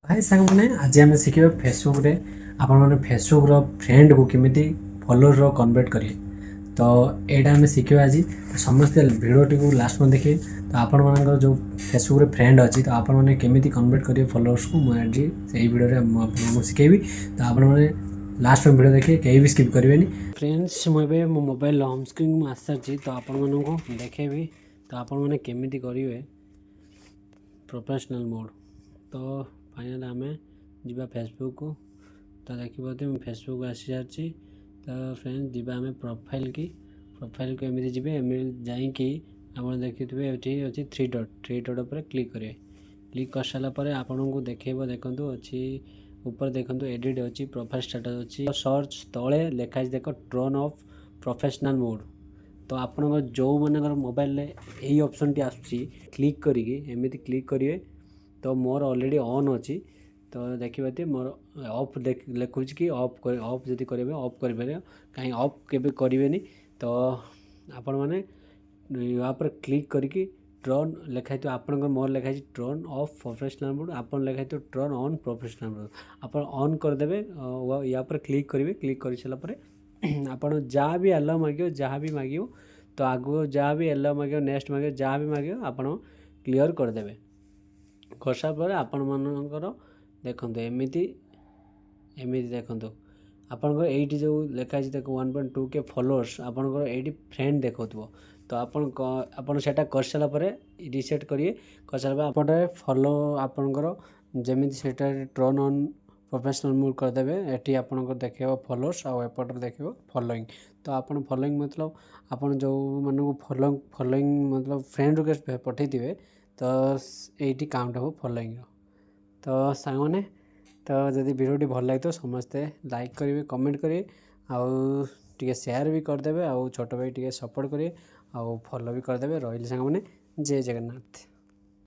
हाय साଙ୍ଗମାନେ ଆଜି ଆମେ ଶିଖିବା ଫେସବୁକ୍ରେ ଆପଣମାନେ ଫେସବୁକ୍ର ଫ୍ରେଣ୍ଡକୁ କେମିତି ଫଲୋଅର୍ର କନଭର୍ଟ କରିବେ। ତ ଏଇଟା ଆମେ ଶିଖିବା ଆଜି। ସମସ୍ତେ ଭିଡ଼ିଓଟିକୁ ଲାଷ୍ଟ ପର୍ଯ୍ୟନ୍ତ ଦେଖିବେ। ତ ଆପଣମାନଙ୍କର ଯେଉଁ ଫେସବୁକ୍ରେ ଫ୍ରେଣ୍ଡ ଅଛି ତ ଆପଣମାନେ କେମିତି କନଭର୍ଟ କରିବେ ଫଲୋଅର୍ସକୁ ମୁଁ ଆଜି ସେଇ ଭିଡ଼ିଓରେ ମୁଁ ଆପଣଙ୍କୁ ଶିଖେଇବି। ତ ଆପଣମାନେ ଲାଷ୍ଟ ଭିଡ଼ିଓ ଦେଖିବେ, କେହି ବି ସ୍କିପ୍ କରିବେନି। ଫ୍ରେଣ୍ଡସ୍, ମୁଁ ଏବେ ମୋ ମୋବାଇଲ ହୋମ୍ ସ୍କ୍ରିନ୍ ମୁଁ ଆସିସାରିଛି। ତ ଆପଣମାନଙ୍କୁ ଦେଖେଇବି ତ ଆପଣମାନେ କେମିତି କରିବେ ପ୍ରୋଫେସନାଲ୍ ମୋଡ଼୍। ତ फाइनल आम जा फेसबुक को। तो देखिए मैं फेसबुक आसी सारी। तो फ्रेंड्स जीवा आम प्रोफाइल को एमती जी जाकि आप देखिए ये अच्छी थ्री डट पर क्लिक करेंगे। क्लिक कर सारापर आपन को देखेब देखूँ अच्छी ऊपर देखूँ एडिट अच्छी प्रोफाइल स्टेटस अच्छी सर्च तले लिखाई देख टर्न ऑफ प्रोफेशनल मोड। तो आपण जो मन मोबाइल यही ऑप्शन टी आसुची क्लिक करिकी एमती क्लिक करेंगे। तो मोर ऑलरेडी ऑन अच्छी। तो देखिए मोर ऑफ लिखुच कि ऑफ जदि करेंगे ऑफ करें कहीं ऑफ केवे करें। तो आपण मैंने यहाँ पर क्लिक करके टर्न लिखाई तो आप मोर लिखाई टर्न ऑफ प्रोफेशनल मोड आप लिखाई तो टर्न ऑन प्रोफेशनल मोड आप ऑन करदे। यहाँ पर क्लिक करेंगे। क्लिक कर सारापर आप जहाँ भी अलाउ मांगे जहाँ भी मांगे तो आगु जहाँ भी अलाउ मांगे नेक्स्ट मांगे जहाँ भी मांगे आप क्लियर करदे। करसा पर आपण मानकर देखो एमती देखो आपंकर ये जो लिखाई देख 1.2K फॉलोअर्स आपंकर ये फ्रेंड देखो। तो आपन सेटा कर सारापर रिसेट करिए। कर सारा आपटे फॉलो आपंकर जमी से टर्न ऑन प्रोफेशनल मोड करदे। ये आपंकर देखेब फॉलोअर्स आउ एपटर देखेब फॉलोइंग। तो आप फॉलोइंग मतलब आपन जो मानक फॉलोइंग मतलब फ्रेंड रिक्वेस्ट पठे तो ये काउंट हम फॉलोइंग। तो सांगने तो जदि वीडियो भल लगे तो समस्ते लाइक करेंगे कमेंट करेंगे आउ टे शेयर भी करदे। आउ छोट भाई टे सपोर्ट करेंगे आउ फॉलो भी करदे। रही सांगने जय जगन्नाथ।